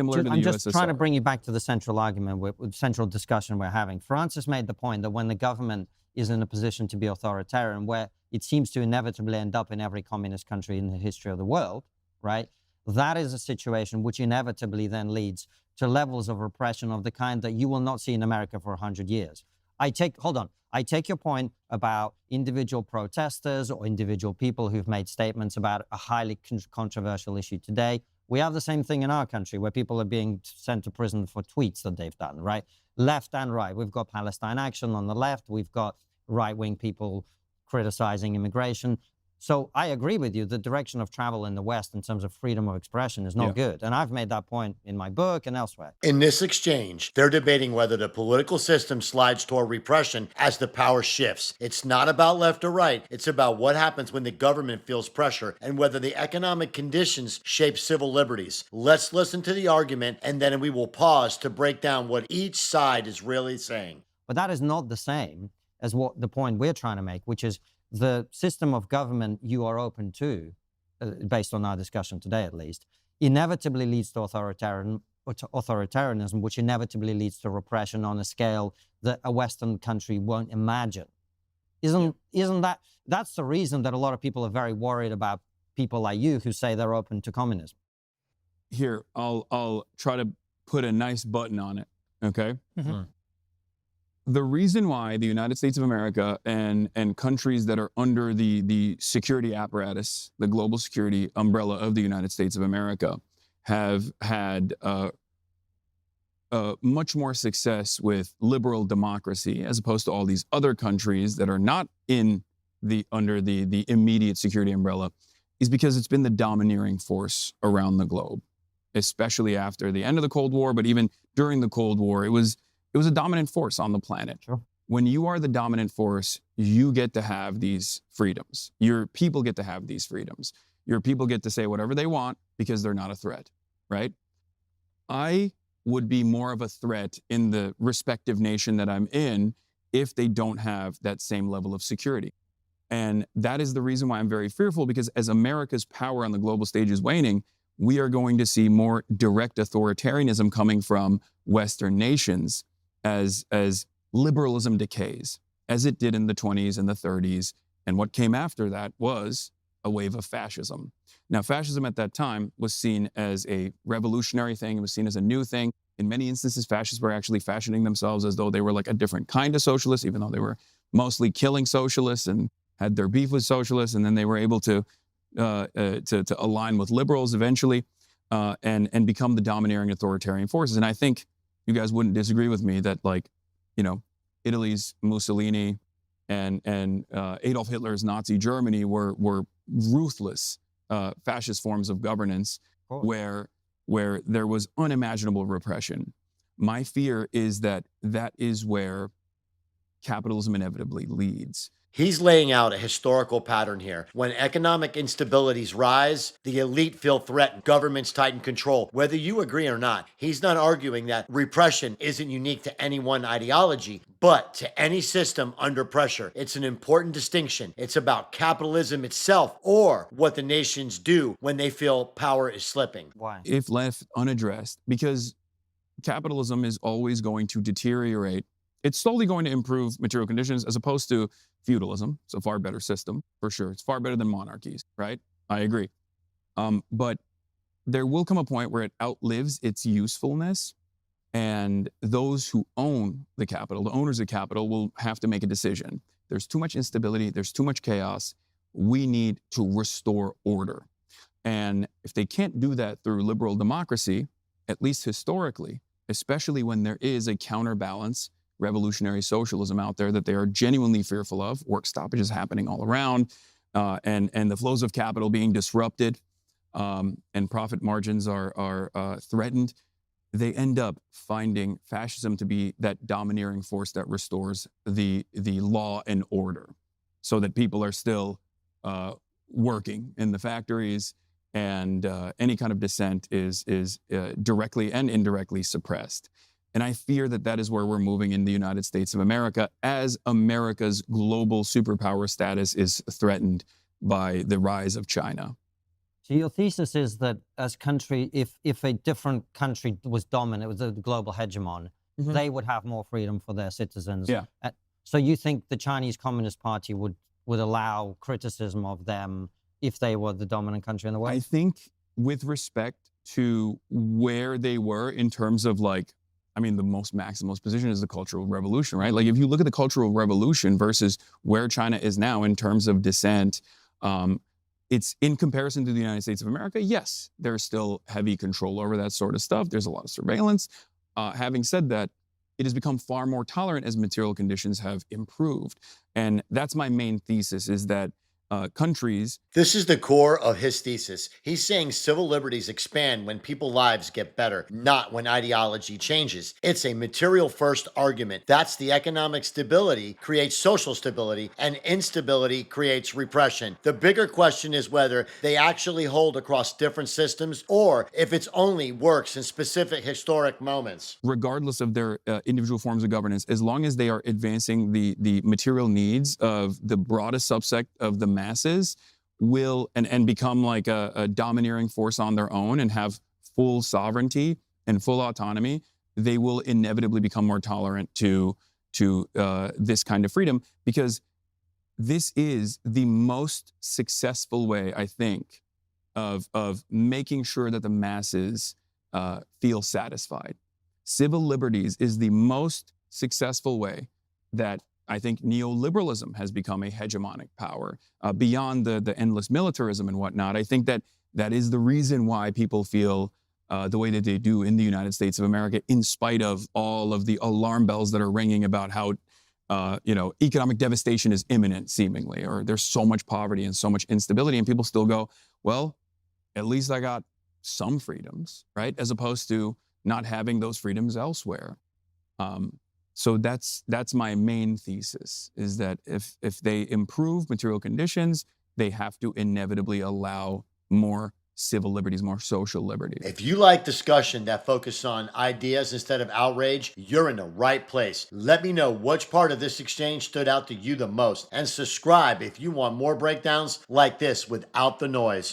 similar to the I'm USSR. just trying to bring you back to the central argument, central discussion we're having. Francis made the point that when the government is in a position to be authoritarian, where it seems to inevitably end up in every communist country in the history of the world, right? That is a situation which inevitably then leads to levels of repression of the kind that you will not see in America for 100 years. I take your point about individual protesters or individual people who've made statements about a highly controversial issue today. We have the same thing in our country where people are being sent to prison for tweets that they've done, right? Left and right. We've got Palestine Action on the left. We've got right-wing people criticizing immigration. So I agree with you. The direction of travel in the West in terms of freedom of expression is not good. And I've made that point in my book and elsewhere. In this exchange, they're debating whether the political system slides toward repression as the power shifts. It's not about left or right. It's about what happens when the government feels pressure and whether the economic conditions shape civil liberties. Let's listen to the argument, and then we will pause to break down what each side is really saying. But that is not the same as what the point we're trying to make, which is the system of government you are open to, based on our discussion today at least, inevitably leads to authoritarianism, which inevitably leads to repression on a scale that a Western country won't imagine. Isn't that's the reason that a lot of people are very worried about people like you who say they're open to communism? Here, I'll try to put a nice button on it, okay? Mm-hmm. The reason why the United States of America and countries that are under the security apparatus, the global security umbrella of the United States of America, have had much more success with liberal democracy as opposed to all these other countries that are not under the immediate security umbrella is because it's been the domineering force around the globe, especially after the end of the Cold War, but even during the Cold War, it was a dominant force on the planet. Sure. When you are the dominant force, you get to have these freedoms. Your people get to have these freedoms. Your people get to say whatever they want because they're not a threat, right? I would be more of a threat in the respective nation that I'm in if they don't have that same level of security. And that is the reason why I'm very fearful, because as America's power on the global stage is waning, we are going to see more direct authoritarianism coming from Western nations as liberalism decays, as it did in the 20s and the 30s. And what came after that was a wave of fascism. Now, fascism at that time was seen as a revolutionary thing. It was seen as a new thing. In many instances, fascists were actually fashioning themselves as though they were like a different kind of socialist, even though they were mostly killing socialists and had their beef with socialists. And then they were able to align with liberals eventually and become the domineering authoritarian forces. And I think you guys wouldn't disagree with me that, like, you know, Italy's Mussolini and Adolf Hitler's Nazi Germany were ruthless fascist forms of governance where there was unimaginable repression. My fear is that is where capitalism inevitably leads. He's laying out a historical pattern here. When economic instabilities rise, the elite feel threatened. Governments tighten control. Whether you agree or not, he's not arguing that repression isn't unique to any one ideology, but to any system under pressure. It's an important distinction. It's about capitalism itself or what the nations do when they feel power is slipping. Why? If left unaddressed, because capitalism is always going to deteriorate. It's slowly going to improve material conditions as opposed to feudalism. It's a far better system, for sure. It's far better than monarchies, right? I agree. But there will come a point where it outlives its usefulness, and those who own the capital, the owners of capital, will have to make a decision. There's too much instability. There's too much chaos. We need to restore order. And if they can't do that through liberal democracy, at least historically, especially when there is a counterbalance, revolutionary socialism out there that they are genuinely fearful of, work stoppages happening all around, and the flows of capital being disrupted, and profit margins are threatened, they end up finding fascism to be that domineering force that restores the law and order, so that people are still working in the factories, and any kind of dissent is directly and indirectly suppressed. And I fear that is where we're moving in the United States of America, as America's global superpower status is threatened by the rise of China. So your thesis is that as country, if a different country was dominant, it was the global hegemon, they would have more freedom for their citizens. Yeah. So you think the Chinese Communist Party would allow criticism of them if they were the dominant country in the world? I think with respect to where they were in terms of like, I mean, the most maximalist position is the Cultural Revolution, right? Like if you look at the Cultural Revolution versus where China is now in terms of dissent, it's in comparison to the United States of America, yes, there's still heavy control over that sort of stuff. There's a lot of surveillance. Having said that, it has become far more tolerant as material conditions have improved. And that's my main thesis, is that countries. This is the core of his thesis. He's saying civil liberties expand when people's lives get better, not when ideology changes. It's a material first argument. That's the economic stability creates social stability, and instability creates repression. The bigger question is whether they actually hold across different systems or if it's only works in specific historic moments. Regardless of their individual forms of governance, as long as they are advancing the material needs of the broadest subset of the masses, will and become like a domineering force on their own and have full sovereignty and full autonomy, they will inevitably become more tolerant to this kind of freedom, because this is the most successful way, I think, of making sure that the masses feel satisfied. Civil liberties is the most successful way that I think neoliberalism has become a hegemonic power beyond the endless militarism and whatnot. I think that is the reason why people feel the way that they do in the United States of America, in spite of all of the alarm bells that are ringing about how economic devastation is imminent, seemingly, or there's so much poverty and so much instability, and people still go, well, at least I got some freedoms, right? As opposed to not having those freedoms elsewhere. So that's my main thesis, is that if they improve material conditions, they have to inevitably allow more civil liberties, more social liberties. If you like discussion that focuses on ideas instead of outrage, you're in the right place. Let me know which part of this exchange stood out to you the most, and subscribe if you want more breakdowns like this without the noise.